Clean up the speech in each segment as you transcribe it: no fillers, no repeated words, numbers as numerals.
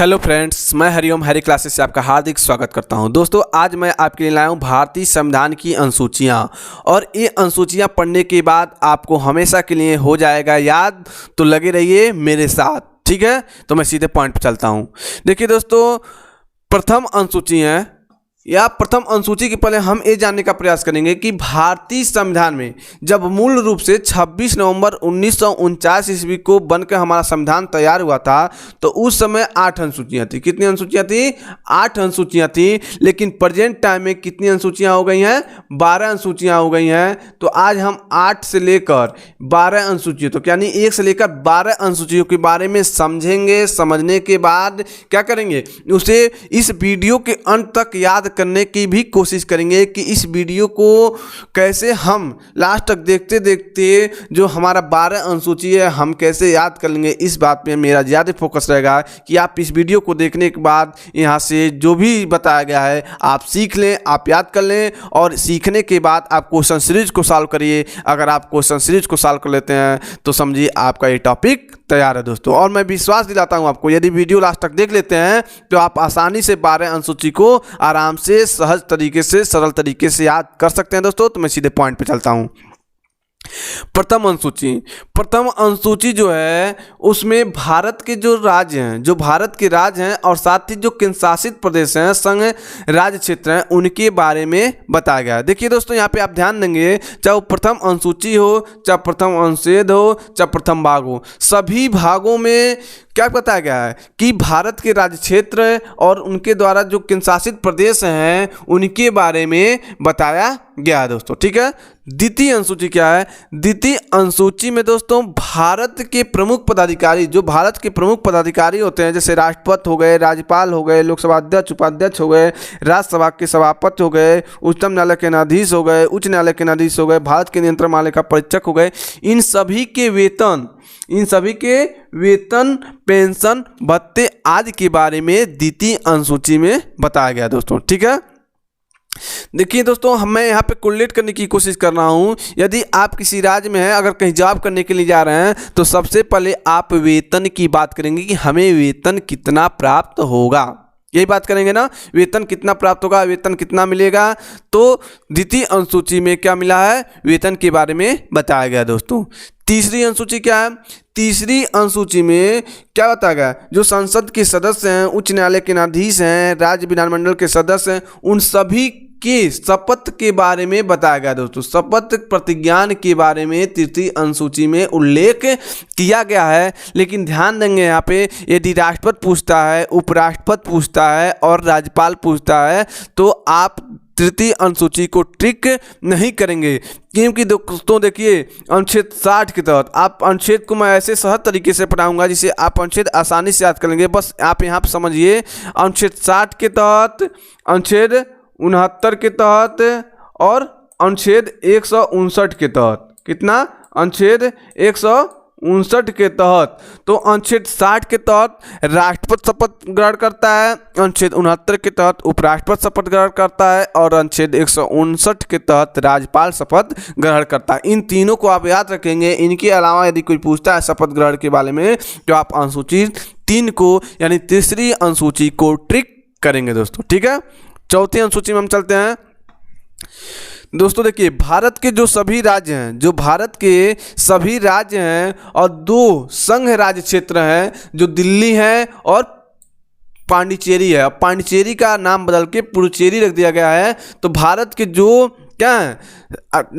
Hello friends, मैं Hariom Harry classes से आपका हार्दिक स्वागत करता हूं। दोस्तों, आज मैं आपके लिए लाया हूं भारतीय संविधान की अनुसूचियां, और ये अनुसूचियां पढ़ने के बाद आपको हमेशा के लिए हो जाएगा याद। तो लगे रहिए मेरे साथ, ठीक है। तो मैं सीधे पॉइंट पर चलता हूं। देखिए दोस्तों, प्रथम अनुसूची है या प्रथम अनुसूची के पहले हम ये जानने का प्रयास करेंगे कि भारतीय संविधान में जब मूल रूप से 26 नवंबर 1949 ईस्वी को बनकर हमारा संविधान तैयार हुआ था, तो उस समय 8 अनुसूचियाँ थी। कितनी अनुसूचियाँ थी? 8 अनुसूचियाँ थी। लेकिन प्रेजेंट टाइम में कितनी अनुसूचियाँ हो गई हैं? 12 अनुसूचियाँ हो गई हैं। तो आज हम 8 से लेकर 12 अनुसूचियों, तो यानी 1 से लेकर 12 अनुसूचियों के बारे में समझेंगे। समझने के बाद क्या करेंगे? उसे इस वीडियो के अंत तक याद करने की भी कोशिश करेंगे कि इस वीडियो को कैसे हम लास्ट तक देखते देखते जो हमारा 12 अनुसूची है हम कैसे याद कर लेंगे। इस बात पे मेरा ज़्यादा फोकस रहेगा कि आप इस वीडियो को देखने के बाद यहाँ से जो भी बताया गया है आप सीख लें, आप याद कर लें, और सीखने के बाद आप क्वेश्चन सीरीज को सॉल्व करिए। अगर आप क्वेश्चन सीरीज को सॉल्व कर लेते हैं तो समझिए आपका ये टॉपिक तैयार है दोस्तों। और मैं विश्वास दिलाता हूँ आपको, यदि वीडियो लास्ट तक देख लेते हैं तो आप आसानी से 12 अनुसूची को आराम से, सहज तरीके से, सरल तरीके से याद कर सकते हैं दोस्तों। तो मैं सीधे पॉइंट पे चलता हूँ। प्रथम अनुसूची जो है उसमें भारत के जो राज्य हैं, जो भारत के राज्य हैं, और साथ ही जो केंद्र शासित प्रदेश हैं, संघ राज्य क्षेत्र हैं, उनके बारे में बताया गया है। देखिए दोस्तों, यहाँ पे आप ध्यान देंगे, चाहे वो प्रथम अनुसूची हो, चाहे प्रथम अनुच्छेद हो, चाहे प्रथम भाग हो, सभी भागों में क्या बताया गया है कि भारत के राज्य क्षेत्र और उनके द्वारा जो केंद्र शासित प्रदेश हैं उनके बारे में बताया गया है दोस्तों, ठीक है। द्वितीय अनुसूची क्या है? द्वितीय अनुसूची में दोस्तों भारत के प्रमुख पदाधिकारी, जो भारत के प्रमुख पदाधिकारी होते हैं, जैसे राष्ट्रपति हो गए, राज्यपाल हो गए, लोकसभा अध्यक्ष, उपाध्यक्ष हो गए, राज्यसभा के सभापति हो गए, उच्चतम न्यायालय के न्यायाधीश हो गए, उच्च न्यायालय के न्यायाधीश हो गए, भारत के नियंत्रणालय का परीक्षक हो गए, इन सभी के वेतन, पेंशन, भत्ते आदि के बारे में द्वितीय अनुसूची में बताया गया दोस्तों, ठीक है। देखिए दोस्तों, मैं यहाँ पे कोरिलेट करने की कोशिश कर रहा हूँ। यदि आप किसी राज्य में हैं, अगर कहीं जॉब करने के लिए जा रहे हैं, तो सबसे पहले आप वेतन की बात करेंगे कि हमें वेतन कितना प्राप्त होगा। यही बात करेंगे ना, वेतन कितना प्राप्त होगा, वेतन कितना मिलेगा। तो द्वितीय अनुसूची में क्या मिला है? वेतन के बारे में बताया गया दोस्तों। तीसरी अनुसूची क्या है? तीसरी अनुसूची में क्या बताया गया? जो संसद के सदस्य हैं, उच्च न्यायालय के न्यायाधीश हैं, राज्य विधानमंडल के सदस्य हैं, उन सभी के शपथ के बारे में बताया गया दोस्तों। शपथ प्रतिज्ञान के बारे में तृतीय अनुसूची में उल्लेख किया गया है। लेकिन ध्यान देंगे यहाँ पे, यदि राष्ट्रपति पूछता है, उपराष्ट्रपति पूछता है और राज्यपाल पूछता है, तो आप तृतीय अनुसूची को ट्रिक नहीं करेंगे, क्योंकि दोस्तों देखिए, अनुच्छेद 60 के तहत आप अनुच्छेद को मैं ऐसे सहज तरीके से पढ़ाऊंगा जिसे आप अनुच्छेद आसानी से याद कर लेंगे। बस आप यहाँ पर समझिए, अनुच्छेद 60 के तहत, अनुच्छेद 69 के तहत और अनुच्छेद 159 के तहत, कितना? अनुच्छेद 159 के तहत। तो अनुच्छेद 60 के तहत राष्ट्रपति शपथ ग्रहण करता है, अनुच्छेद 69 के तहत उपराष्ट्रपति शपथ ग्रहण करता है, और अनुच्छेद 159 के तहत राज्यपाल शपथ ग्रहण करता है। इन तीनों को आप याद रखेंगे। इनके अलावा यदि कोई पूछता है शपथ ग्रहण के बारे में, तो आप अनुसूची 3 को, यानी तीसरी अनुसूची को ट्रिक करेंगे दोस्तों, ठीक है। चौथी अनुसूची में हम चलते हैं दोस्तों। देखिए, भारत के जो सभी राज्य हैं, जो भारत के सभी राज्य हैं, और 2 संघ राज्य क्षेत्र हैं, जो दिल्ली है और पांडिचेरी है। पांडिचेरी का नाम बदल के पुडुचेरी रख दिया गया है। तो भारत के जो क्या हैं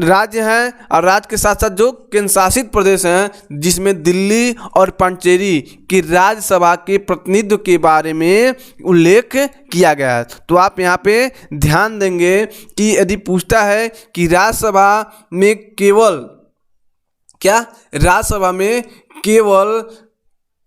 राज्य हैं, और राज्य के साथ साथ जो केंद्र शासित प्रदेश हैं, जिसमें दिल्ली और पांडिचेरी की राज्यसभा के प्रतिनिधित्व के बारे में उल्लेख किया गया है। तो आप यहाँ पे ध्यान देंगे कि यदि पूछता है कि राज्यसभा में केवल क्या, राज्यसभा में केवल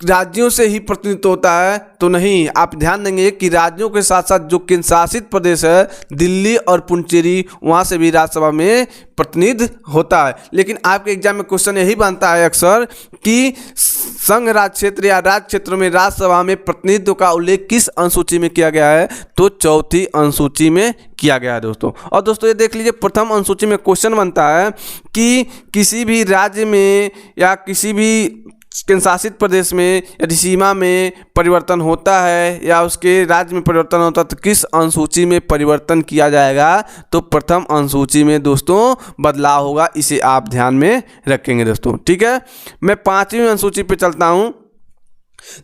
राज्यों से ही प्रतिनिधित्व होता है, तो नहीं। आप ध्यान देंगे कि राज्यों के साथ साथ जो केंद्र शासित प्रदेश है, दिल्ली और पुडुचेरी, वहाँ से भी राज्यसभा में प्रतिनिधित्व होता है। लेकिन आपके एग्जाम में क्वेश्चन यही बनता है अक्सर कि संघ राज्य क्षेत्र या राज्य क्षेत्र में राज्यसभा में प्रतिनिधित्व का उल्लेख किस अनुसूची में किया गया है? तो चौथी अनुसूची में किया गया है दोस्तों। और दोस्तों ये देख लीजिए, प्रथम अनुसूची में क्वेश्चन बनता है कि किसी भी राज्य में या किसी भी केंद्रशासित प्रदेश में यदि सीमा में परिवर्तन होता है या उसके राज्य में परिवर्तन होता है तो किस अनुसूची में परिवर्तन किया जाएगा? तो प्रथम अनुसूची में दोस्तों बदलाव होगा। इसे आप ध्यान में रखेंगे दोस्तों, ठीक है। मैं 5वीं अनुसूची पे चलता हूँ।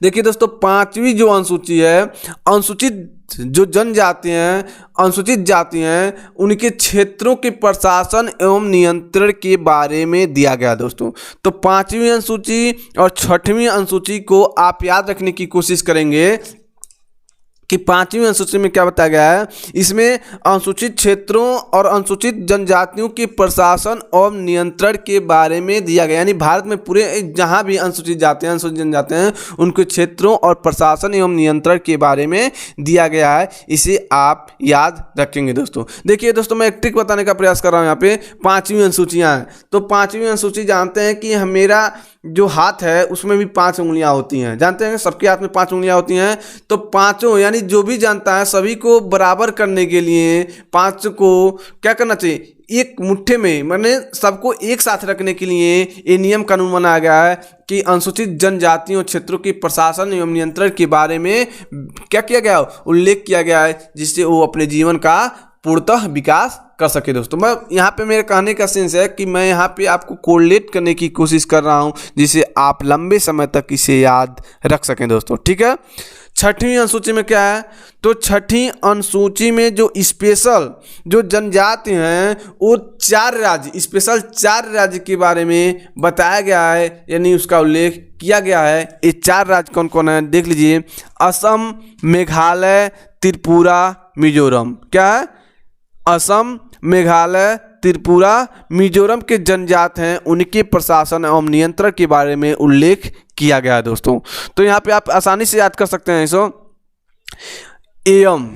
देखिए दोस्तों, 5वीं जो अनुसूची है, अनुसूचित जो जनजाति हैं, अनुसूचित जाति हैं, उनके क्षेत्रों के प्रशासन एवं नियंत्रण के बारे में दिया गया दोस्तों। तो 5वीं अनुसूची और 6वीं अनुसूची को आप याद रखने की कोशिश करेंगे कि 5वीं अनुसूची में क्या बताया गया है। इसमें अनुसूचित क्षेत्रों और अनुसूचित जनजातियों के प्रशासन और नियंत्रण के बारे में दिया गया, यानी भारत में पूरे जहां भी अनुसूचित जाति हैं, अनुसूचित जनजाति हैं, उनके क्षेत्रों और प्रशासन एवं नियंत्रण के बारे में दिया गया है। इसे आप याद रखेंगे दोस्तों। देखिए दोस्तों, मैं एक ट्रिक बताने का प्रयास कर रहा हूँ। यहाँ पे 5वीं अनुसूचियाँ हैं, तो 5वीं अनुसूची जानते हैं कि मेरा जो हाथ है उसमें भी 5 उंगलियां होती हैं, जानते हैं सबके हाथ में 5 उंगलियां होती हैं। तो पांचों, यानी जो भी जानता है सभी को बराबर करने के लिए 5 को क्या करना चाहिए? एक मुट्ठे में, माने सबको एक साथ रखने के लिए ये नियम कानून बनाया गया है कि अनुसूचित जनजातियों क्षेत्रों के प्रशासन एवं नियंत्रण के बारे में क्या किया गया? उल्लेख किया गया है, जिससे वो अपने जीवन का पूर्णतः विकास कर सके दोस्तों। मैं यहाँ पे मेरे कहने का सेंस है कि मैं यहाँ पे आपको कोरिलेट करने की कोशिश कर रहा हूँ, जिससे आप लंबे समय तक इसे याद रख सकें दोस्तों, ठीक है। 6वीं अनुसूची में क्या है? तो 6वीं अनुसूची में जो स्पेशल जो जनजाति हैं वो 4 राज्य, स्पेशल 4 राज्य के बारे में बताया गया है, यानी उसका उल्लेख किया गया है। ये 4 राज्य कौन कौन है देख लीजिए। असम, मेघालय, त्रिपुरा, मिजोरम। क्या है? असम, मेघालय, त्रिपुरा, मिजोरम के जनजाति हैं, उनके प्रशासन एवं नियंत्रण के बारे में उल्लेख किया गया है दोस्तों। तो यहाँ पे आप आसानी से याद कर सकते हैं इसको। एम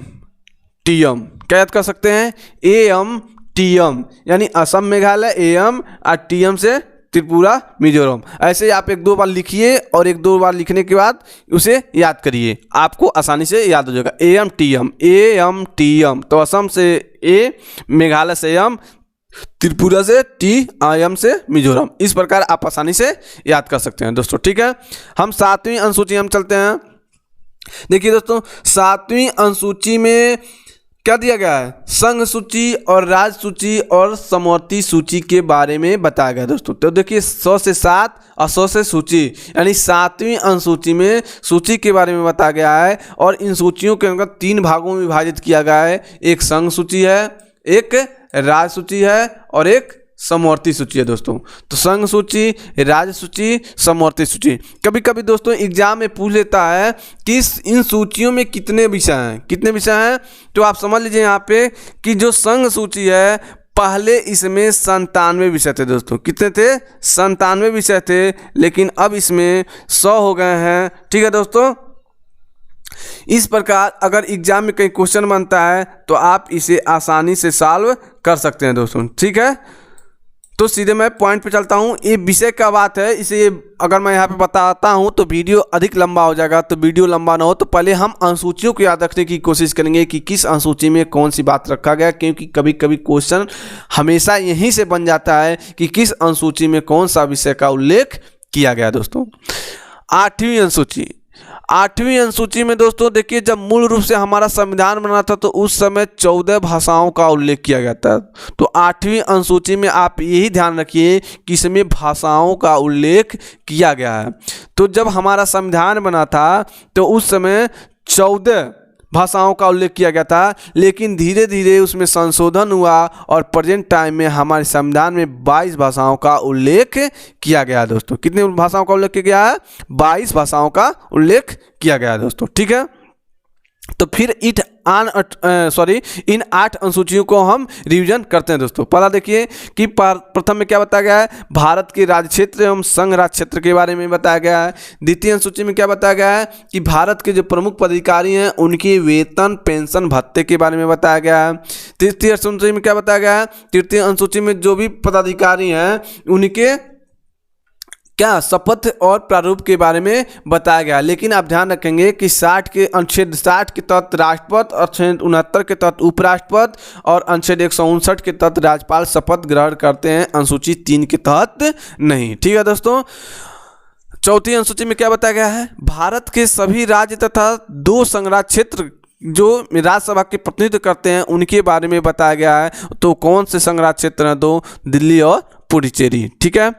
टीएम क्या याद कर सकते हैं? एम टीएम, यानी असम, मेघालय, एम और टीएम से त्रिपुरा, मिजोरम। ऐसे आप 1-2 बार लिखिए और 1-2 बार लिखने के बाद उसे याद करिए, आपको आसानी से याद हो जाएगा। M TM, M TM. तो असम से ए, मेघालय से एम, त्रिपुरा से टी, आयम से मिजोरम। इस प्रकार आप आसानी से याद कर सकते हैं दोस्तों, ठीक है। हम 7वीं अनुसूची हम चलते हैं। देखिए दोस्तों, 7वीं अनुसूची में क्या दिया गया है? संघ सूची और राज्य सूची और समवर्ती सूची के बारे में बताया गया दोस्तों। तो देखिए 100 से 7 और 100 से सूची, यानी 7वीं अनुसूची में सूची के बारे में बताया गया है और इन सूचियों के अंदर 3 भागों में विभाजित किया गया है। एक संघ सूची है, एक राज्य सूची है और एक समवर्ती सूची है दोस्तों। तो संघ सूची, राज्य सूची, समवर्ती सूची। कभी कभी दोस्तों एग्जाम में पूछ लेता है कि इन सूचियों में कितने विषय हैं, कितने विषय हैं। तो आप समझ लीजिए यहाँ पे कि जो संघ सूची है, पहले इसमें 97 विषय थे दोस्तों। कितने थे? 97 विषय थे, लेकिन अब इसमें 100 हो गए हैं, ठीक है दोस्तों। इस प्रकार अगर एग्जाम में कहीं क्वेश्चन बनता है तो आप इसे आसानी से सॉल्व कर सकते हैं दोस्तों, ठीक है। तो सीधे मैं पॉइंट पे चलता हूँ। ये विषय का बात है, इसे अगर मैं यहाँ पे बताता हूँ तो वीडियो अधिक लंबा हो जाएगा। तो वीडियो लंबा ना हो तो पहले हम अनुसूचियों को याद रखने की कोशिश करेंगे कि किस अनुसूची में कौन सी बात रखा गया, क्योंकि कभी कभी क्वेश्चन हमेशा यहीं से बन जाता है कि किस अनुसूची में कौन सा विषय का उल्लेख किया गया दोस्तों। 8वीं अनुसूची। 8वीं अनुसूची में दोस्तों देखिए, जब मूल रूप से हमारा संविधान बना था तो उस समय 14 भाषाओं का उल्लेख किया गया था। तो 8वीं अनुसूची में आप यही ध्यान रखिए कि इसमें भाषाओं का उल्लेख किया गया है। तो जब हमारा संविधान बना था तो उस समय 14 भाषाओं का उल्लेख किया गया था, लेकिन धीरे धीरे उसमें संशोधन हुआ और प्रेजेंट टाइम में हमारे संविधान में 22 भाषाओं का उल्लेख किया गया है दोस्तों। कितने भाषाओं का उल्लेख किया गया है? 22 भाषाओं का उल्लेख किया गया है दोस्तों, ठीक है। तो फिर इन 8 अनुसूचियों को हम रिवीजन करते हैं दोस्तों। पहला देखिए कि प्रथम में क्या बताया गया है? भारत के राज्य क्षेत्र एवं संघ राज्य क्षेत्र के बारे में बताया गया है। द्वितीय अनुसूची में क्या बताया गया है कि भारत के जो प्रमुख पदाधिकारी हैं उनके वेतन, पेंशन, भत्ते के बारे में बताया गया है। तृतीय अनुसूची में क्या बताया गया है? तृतीय अनुसूची में जो भी पदाधिकारी हैं उनके क्या शपथ और प्रारूप के बारे में बताया गया। लेकिन आप ध्यान रखेंगे कि अनुच्छेद 60 के तहत राष्ट्रपति, अनुच्छेद 69 के तहत उपराष्ट्रपति और अनुच्छेद 159 के तहत राज्यपाल शपथ ग्रहण करते हैं, अनुसूची 3 के तहत नहीं, ठीक है दोस्तों। चौथी अनुसूची में क्या बताया गया है, भारत के सभी राज्य तथा 2 संघराज्य क्षेत्र जो राज्यसभा के प्रतिनिधित्व करते हैं उनके बारे में बताया गया है। तो कौन से संघराज्य क्षेत्र हैं, तो दिल्ली और पुडुचेरी। ठीक है।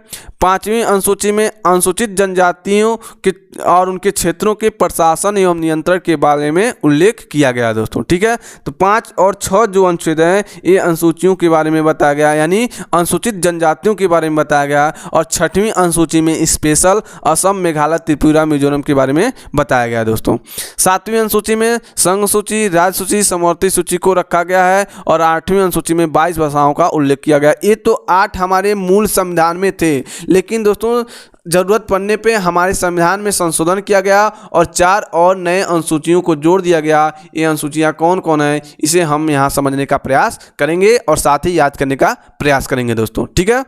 5वीं अनुसूची में अनुसूचित जनजातियों के और उनके क्षेत्रों के प्रशासन एवं नियंत्रण के बारे में उल्लेख किया गया है दोस्तों। ठीक है। तो 5 और 6 जो अनुच्छेद हैं ये अनुसूचियों के बारे में बताया गया, यानी अनुसूचित जनजातियों के बारे में बताया गया। और 6वीं अनुसूची में स्पेशल असम, मेघालय, त्रिपुरा, मिजोरम के बारे में बताया गया है दोस्तों। 7वीं अनुसूची में संघ सूची, राज्य सूची, समवर्ती सूची को रखा गया है। और 8वीं अनुसूची में 22 भाषाओं का उल्लेख किया गया। ये तो 8 हमारे मूल संविधान में थे, लेकिन दोस्तों जरूरत पड़ने पे हमारे संविधान में संशोधन किया गया और 4 और नए अनुसूचियों को जोड़ दिया गया। ये अनुसूचियाँ कौन कौन है इसे हम यहाँ समझने का प्रयास करेंगे और साथ ही याद करने का प्रयास करेंगे दोस्तों। ठीक है।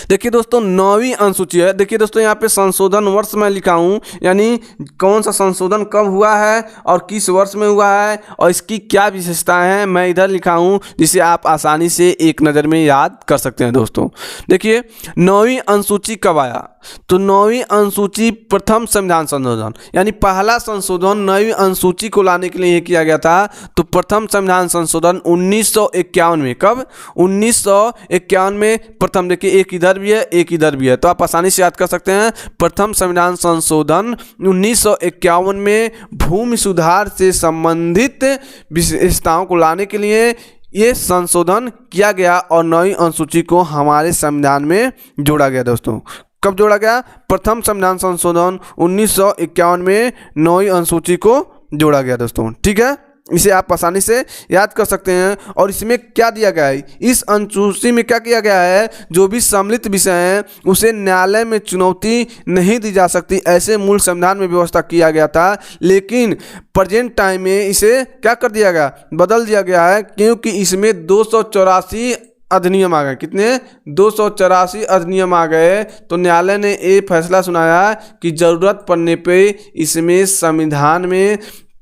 देखिए दोस्तों 9वीं अनुसूची है। देखिए दोस्तों यहाँ पे संशोधन वर्ष में लिखा हूँ, यानी कौन सा संशोधन कब हुआ है और किस वर्ष में हुआ है और इसकी क्या विशेषताएं हैं, मैं इधर लिखा हूँ जिसे आप आसानी से एक नज़र में याद कर सकते हैं दोस्तों। देखिए 9वीं अनुसूची कब आया, तो 9वीं अनुसूची प्रथम संविधान संशोधन, यानी पहला संशोधन 9वीं अनुसूची को लाने के लिए ये किया गया था। तो प्रथम संविधान संशोधन 1951 में, कब, 1951 में प्रथम। देखिए एक इधर भी है एक इधर भी है, तो आप आसानी से याद कर सकते हैं। प्रथम संविधान संशोधन 1951 में भूमि सुधार से संबंधित विशेषताओं को लाने के लिए ये संशोधन किया गया और 9वीं अनुसूची को हमारे संविधान में जोड़ा गया दोस्तों। कब जोड़ा गया, प्रथम संविधान संशोधन 1951 में 9वीं अनुसूची को जोड़ा गया दोस्तों। ठीक है। इसे आप आसानी से याद कर सकते हैं। और इसमें क्या दिया गया है, इस अनुसूची में क्या किया गया है, जो भी सम्मिलित विषय हैं उसे न्यायालय में चुनौती नहीं दी जा सकती, ऐसे मूल संविधान में व्यवस्था किया गया था। लेकिन प्रेजेंट टाइम में इसे क्या कर दिया गया, बदल दिया गया है, क्योंकि इसमें 284 अधिनियम आ गए। कितने, 284 अधिनियम आ गए। तो न्यायालय ने ये फैसला सुनाया कि ज़रूरत पड़ने पे इसमें संविधान में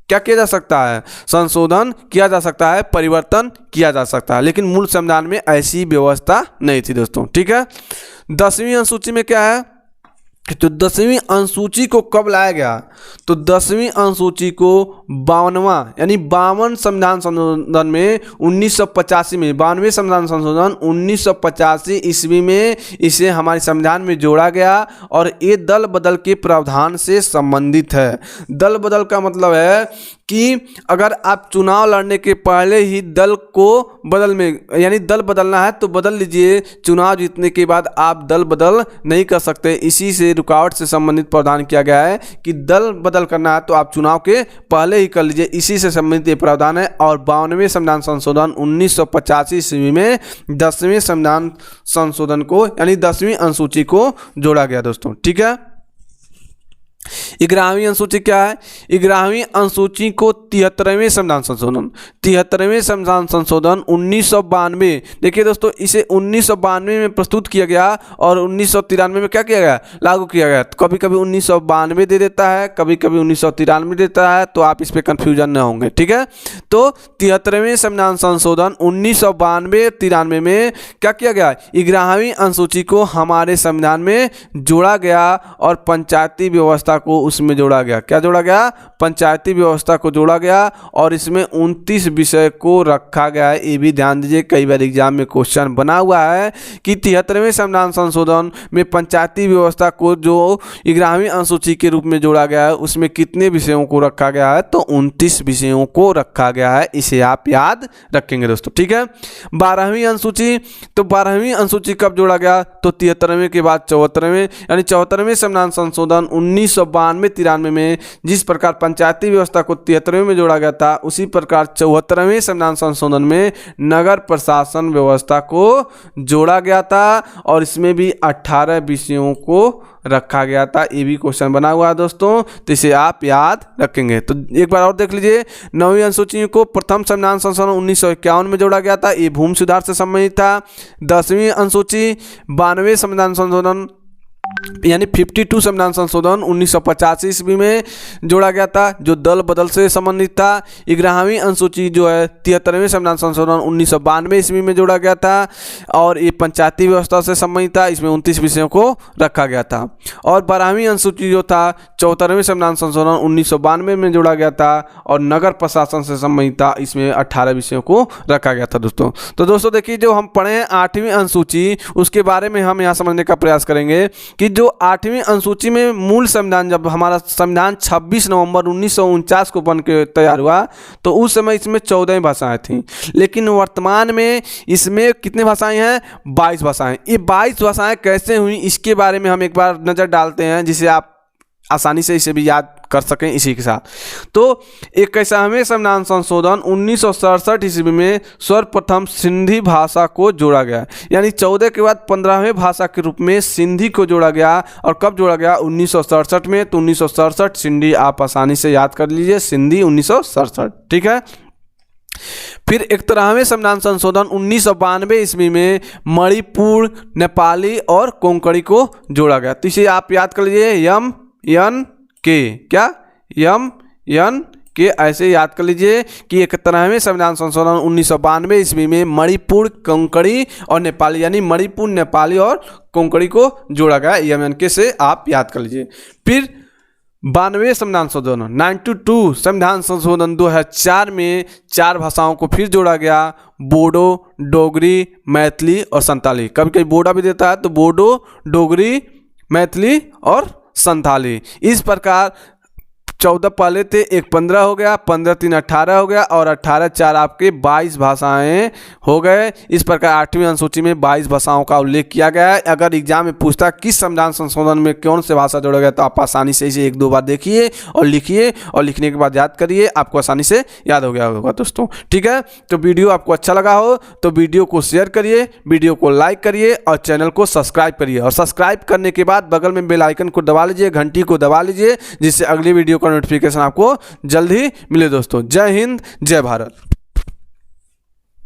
क्या किया जा सकता है, संशोधन किया जा सकता है, परिवर्तन किया जा सकता है, लेकिन मूल संविधान में ऐसी व्यवस्था नहीं थी दोस्तों। ठीक है। 10वीं अनुसूची में क्या है, तो 10वीं अनुसूची को कब लाया गया, तो 10वीं अनुसूची को 52वां यानी 52 संविधान संशोधन में 1985 में, 92वें संविधान संशोधन 1985 ईस्वी में इसे हमारे संविधान में जोड़ा गया। और ये दल बदल के प्रावधान से संबंधित है। दल बदल का मतलब है कि अगर आप चुनाव लड़ने के पहले ही दल को बदल में, यानी दल बदलना है तो बदल लीजिए, चुनाव जीतने के बाद आप दल बदल नहीं कर सकते। इसी से रुकावट से संबंधित प्रावधान किया गया है कि दल बदल करना है तो आप चुनाव के पहले ही कर लीजिए, इसी से संबंधित ये प्रावधान है। और 52वें संविधान संशोधन 1985 ईस्वी में 10वें संविधान संशोधन को यानी 10वीं अनुसूची को जोड़ा गया दोस्तों। ठीक है। 11वीं अनुसूची क्या है, 11वीं अनुसूची को 73वें संविधान संशोधन, 73वें संविधान संशोधन 1992, देखिए दोस्तों इसे 1992 में प्रस्तुत किया गया और 1993 में क्या किया गया, लागू किया गया। तो कभी कभी 1992 दे देता है, कभी कभी 1993 देता है, तो आप इस पर कंफ्यूजन न होंगे। ठीक है। तो 73वें संविधान संशोधन 1992-93 में क्या किया गया, 11वीं अनुसूची को हमारे संविधान में जोड़ा गया और पंचायती व्यवस्था को उसमें जोड़ा गया। क्या जोड़ा गया, पंचायती व्यवस्था को जोड़ा गया और इसमें 29 विषय को रखा गया है। ये भी ध्यान दीजिए, कई बार एग्जाम में क्वेश्चन बना हुआ है कि 73वें संविधान संशोधन में पंचायती व्यवस्था को जो 11वीं अनुसूची के रूप में जोड़ा गया है उसमें कितने विषयों को रखा गया है, तो 29 विषयों को रखा गया है। इसे आप याद रखेंगे दोस्तों। ठीक है। 12वीं अनुसूची, तो 12वीं अनुसूची कब जोड़ा गया, तो 73वें के बाद 74वें यानी 74वें संविधान संशोधन 1992-93 में जिस प्रकार पंचायती व्यवस्था को 73वें में जोड़ा गया था, उसी प्रकार 74वें संविधान संशोधन में नगर प्रशासन व्यवस्था को जोड़ा गया था और इसमें भी 18 विषयों को रखा गया था। ये भी क्वेश्चन बना हुआ है दोस्तों, तो इसे आप याद रखेंगे। तो एक बार और देख लीजिए, 9वीं अनुसूची को प्रथम संविधान संशोधन 1951 में जोड़ा गया था, ये भूमि सुधार से संबंधित था। 10वीं अनुसूची 92वें संविधान संशोधन यानी 52 संविधान संशोधन 1985 ईस्वी में जोड़ा गया था, जो दल बदल से संबंधित था। 11वीं अनुसूची जो है 73वें संविधान संशोधन 1992 ईस्वी में जोड़ा गया था, और ये पंचायती व्यवस्था से संबंधित था, इसमें 29 विषयों को रखा गया था। और 12वीं अनुसूची जो था 74वें संविधान संशोधन 1992 में जोड़ा गया था, और नगर प्रशासन से संबंधित था, इसमें 18 विषयों को रखा गया था दोस्तों। तो दोस्तों देखिए, जो हम पढ़े हैं 8वीं अनुसूची, उसके बारे में हम यहाँ समझने का प्रयास करेंगे कि जो 8वीं अनुसूची में मूल संविधान, जब हमारा संविधान 26 नवंबर 1949 को बन के तैयार हुआ, तो उस समय इसमें 14 भाषाएं थीं, लेकिन वर्तमान में इसमें कितने भाषाएं हैं? 22 भाषाएं। ये 22 भाषाएं कैसे हुई, इसके बारे में हम एक बार नज़र डालते हैं, जिसे आप आसानी से इसे भी याद कर सकें इसी के साथ। तो 21वें संविधान संशोधन 1967 ईस्वी में सर्वप्रथम सिंधी भाषा को जोड़ा गया, यानी 14 के बाद 15वें भाषा के रूप में सिंधी को जोड़ा गया। और कब जोड़ा गया? 1967 में। तो 1967 सिंधी आप आसानी से याद कर लीजिए, सिंधी 1967, ठीक है। फिर 71वें संविधान संशोधन 1992 ईस्वी में मणिपुर, नेपाली और कोंकणी को जोड़ा गया। तो इसे आप याद कर लीजिए, के ऐसे याद कर लीजिए कि 71वें संविधान संशोधन 1992 ईस्वी में मणिपुर, कोंकणी और नेपाली, यानी मणिपुर, नेपाली और कोंकणी को जोड़ा गया। के से आप याद कर लीजिए। फिर 92वें संविधान संशोधन 92 संविधान संशोधन 2004 में 4 भाषाओं को फिर जोड़ा गया, बोडो, डोगरी, मैथिली और संताली। कभी कभी बोडा भी देता है, तो बोडो, डोगरी, मैथिली और संताली। इस प्रकार 14 पहले थे, एक 15 हो गया, 15 3 18 हो गया, और 18 4 आपके 22 भाषाएं हो गए। इस प्रकार 8वीं अनुसूची में 22 भाषाओं का उल्लेख किया गया है। अगर एग्जाम में पूछता किस संविधान संशोधन में कौन से भाषा जोड़ा गया, तो आप आसानी से इसे 1-2 बार देखिए और लिखिए, और लिखने के बाद याद करिए, आपको आसानी से याद हो गया होगा दोस्तों, ठीक है। तो वीडियो आपको अच्छा लगा हो तो वीडियो को शेयर करिए, वीडियो को लाइक करिए और चैनल को सब्सक्राइब करिए। और सब्सक्राइब करने के बाद बगल में बेल आइकन को दबा लीजिए, घंटी को दबा लीजिए, जिससे अगली वीडियो का नोटिफिकेशन आपको जल्द ही मिले दोस्तों। जय हिंद, जय भारत।